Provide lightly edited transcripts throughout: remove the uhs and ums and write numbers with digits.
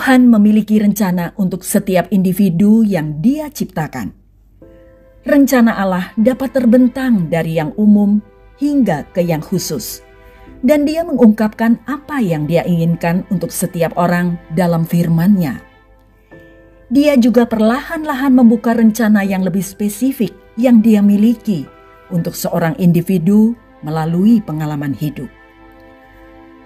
Tuhan memiliki rencana untuk setiap individu yang Dia ciptakan. Rencana Allah dapat terbentang dari yang umum hingga ke yang khusus. Dan Dia mengungkapkan apa yang Dia inginkan untuk setiap orang dalam firman-Nya. Dia juga perlahan-lahan membuka rencana yang lebih spesifik yang Dia miliki untuk seorang individu melalui pengalaman hidup.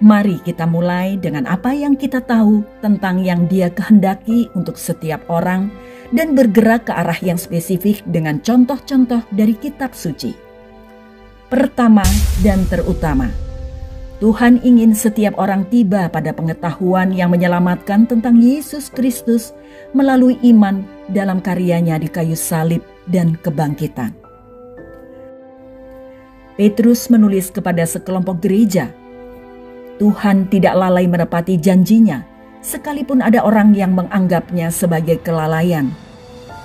Mari kita mulai dengan apa yang kita tahu tentang yang Dia kehendaki untuk setiap orang dan bergerak ke arah yang spesifik dengan contoh-contoh dari kitab suci. Pertama dan terutama, Tuhan ingin setiap orang tiba pada pengetahuan yang menyelamatkan tentang Yesus Kristus melalui iman dalam karyanya di kayu salib dan kebangkitan. Petrus menulis kepada sekelompok gereja, Tuhan tidak lalai menepati janjinya, sekalipun ada orang yang menganggapnya sebagai kelalaian.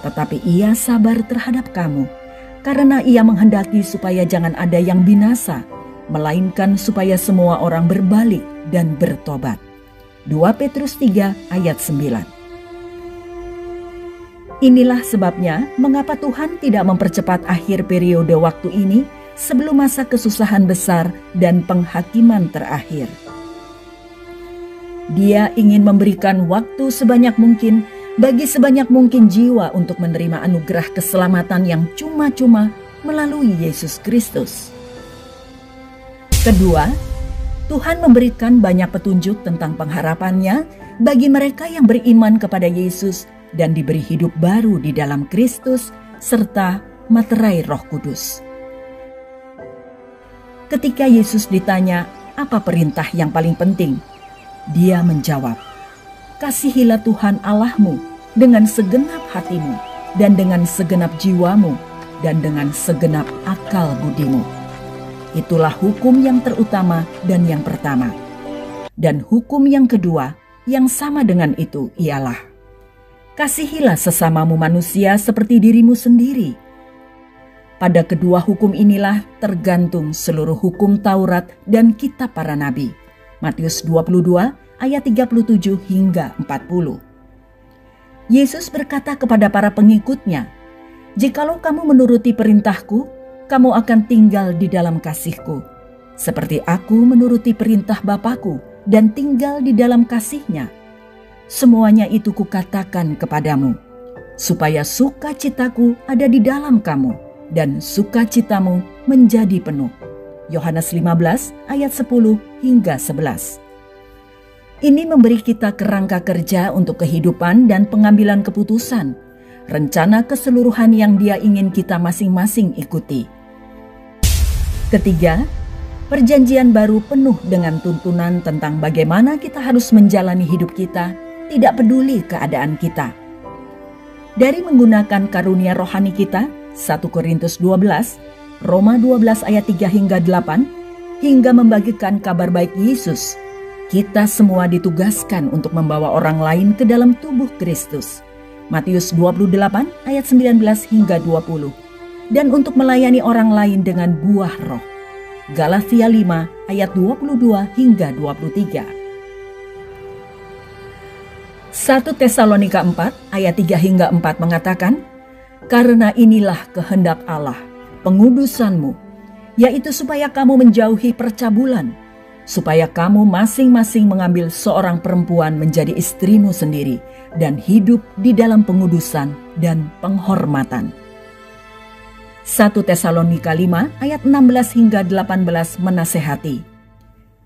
Tetapi Ia sabar terhadap kamu, karena Ia menghendaki supaya jangan ada yang binasa, melainkan supaya semua orang berbalik dan bertobat. 2 Petrus 3 ayat 9. Inilah sebabnya mengapa Tuhan tidak mempercepat akhir periode waktu ini sebelum masa kesusahan besar dan penghakiman terakhir. Dia ingin memberikan waktu sebanyak mungkin bagi sebanyak mungkin jiwa untuk menerima anugerah keselamatan yang cuma-cuma melalui Yesus Kristus. Kedua, Tuhan memberikan banyak petunjuk tentang pengharapan-Nya bagi mereka yang beriman kepada Yesus dan diberi hidup baru di dalam Kristus serta materai Roh Kudus. Ketika Yesus ditanya, apa perintah yang paling penting? Dia menjawab, kasihilah Tuhan Allahmu dengan segenap hatimu dan dengan segenap jiwamu dan dengan segenap akal budimu. Itulah hukum yang terutama dan yang pertama. Dan hukum yang kedua yang sama dengan itu ialah, kasihilah sesamamu manusia seperti dirimu sendiri. Pada kedua hukum inilah tergantung seluruh hukum Taurat dan kitab para nabi. Matius 22 ayat 37 hingga 40. Yesus berkata kepada para pengikutnya, jikalau kamu menuruti perintahku, kamu akan tinggal di dalam kasihku. Seperti aku menuruti perintah Bapa-Ku dan tinggal di dalam kasih-Nya. Semuanya itu kukatakan kepadamu, supaya sukacitaku ada di dalam kamu dan sukacitamu menjadi penuh. Yohanes 15 ayat 10 hingga 11. Ini memberi kita kerangka kerja untuk kehidupan dan pengambilan keputusan, rencana keseluruhan yang Dia ingin kita masing-masing ikuti. Ketiga, perjanjian baru penuh dengan tuntunan tentang bagaimana kita harus menjalani hidup kita, tidak peduli keadaan kita. Dari menggunakan karunia rohani kita, 1 Korintus 12, Roma 12 ayat 3 hingga 8, hingga membagikan kabar baik Yesus, kita semua ditugaskan untuk membawa orang lain ke dalam tubuh Kristus. Matius 28 ayat 19 hingga 20, dan untuk melayani orang lain dengan buah roh. Galatia 5 ayat 22 hingga 23. 1 Tesalonika 4 ayat 3 hingga 4 mengatakan, karena inilah kehendak Allah, pengudusanmu, yaitu supaya kamu menjauhi percabulan, supaya kamu masing-masing mengambil seorang perempuan menjadi istrimu sendiri dan hidup di dalam pengudusan dan penghormatan. 1 Tesalonika 5 ayat 16 hingga 18 menasehati,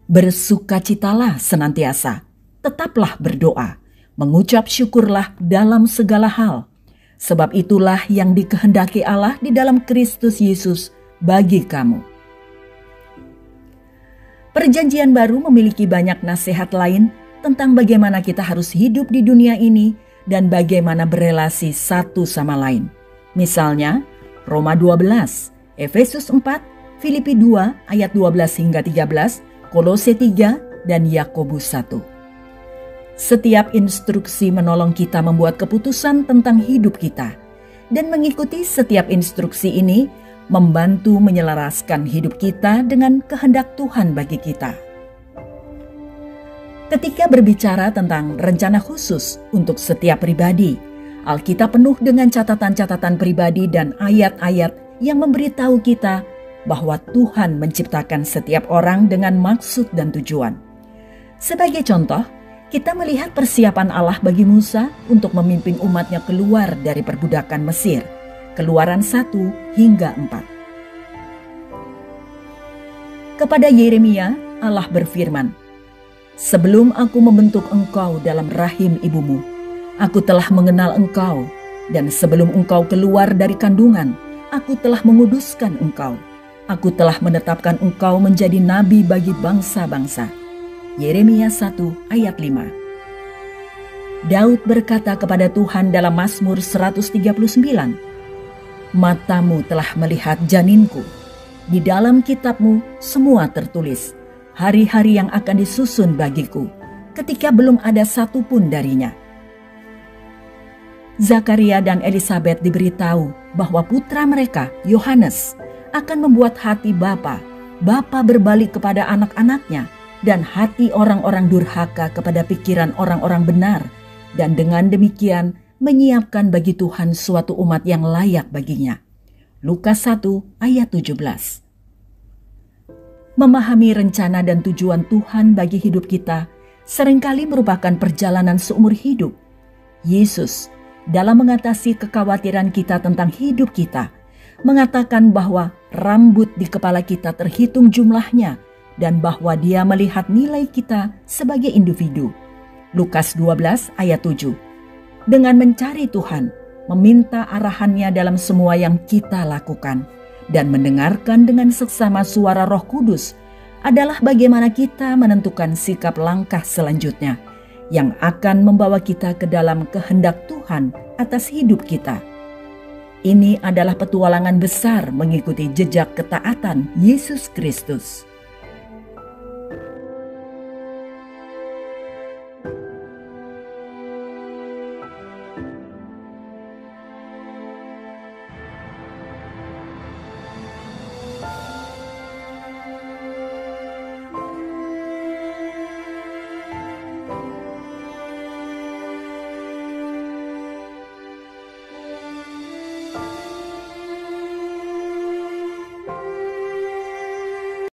bersukacitalah senantiasa, tetaplah berdoa, mengucap syukurlah dalam segala hal, sebab itulah yang dikehendaki Allah di dalam Kristus Yesus bagi kamu. Perjanjian baru memiliki banyak nasihat lain tentang bagaimana kita harus hidup di dunia ini dan bagaimana berelasi satu sama lain. Misalnya, Roma 12, Efesus 4, Filipi 2 ayat 12 hingga 13, Kolose 3, dan Yakobus 1. Setiap instruksi menolong kita membuat keputusan tentang hidup kita, dan mengikuti setiap instruksi ini membantu menyelaraskan hidup kita dengan kehendak Tuhan bagi kita. Ketika berbicara tentang rencana khusus untuk setiap pribadi, Alkitab penuh dengan catatan-catatan pribadi dan ayat-ayat yang memberitahu kita bahwa Tuhan menciptakan setiap orang dengan maksud dan tujuan. Sebagai contoh, kita melihat persiapan Allah bagi Musa untuk memimpin umatnya keluar dari perbudakan Mesir. Keluaran 1 hingga 4. Kepada Yeremia, Allah berfirman, "Sebelum aku membentuk engkau dalam rahim ibumu, aku telah mengenal engkau, dan sebelum engkau keluar dari kandungan, aku telah menguduskan engkau. Aku telah menetapkan engkau menjadi nabi bagi bangsa-bangsa." Yeremia 1 ayat 5. Daud berkata kepada Tuhan dalam Mazmur 139, "Matamu telah melihat janinku. Di dalam kitabmu semua tertulis, hari-hari yang akan disusun bagiku, ketika belum ada satu pun darinya." Zakaria dan Elisabet diberitahu bahwa putra mereka, Yohanes, akan membuat hati bapa berbalik kepada anak-anaknya, dan hati orang-orang durhaka kepada pikiran orang-orang benar, dan dengan demikian menyiapkan bagi Tuhan suatu umat yang layak baginya. Lukas 1 ayat 17. Memahami rencana dan tujuan Tuhan bagi hidup kita seringkali merupakan perjalanan seumur hidup. Yesus dalam mengatasi kekhawatiran kita tentang hidup kita mengatakan bahwa rambut di kepala kita terhitung jumlahnya dan bahwa Dia melihat nilai kita sebagai individu. Lukas 12 ayat 7. Dengan mencari Tuhan, meminta arahannya dalam semua yang kita lakukan, dan mendengarkan dengan seksama suara Roh Kudus adalah bagaimana kita menentukan sikap langkah selanjutnya yang akan membawa kita ke dalam kehendak Tuhan atas hidup kita. Ini adalah petualangan besar mengikuti jejak ketaatan Yesus Kristus.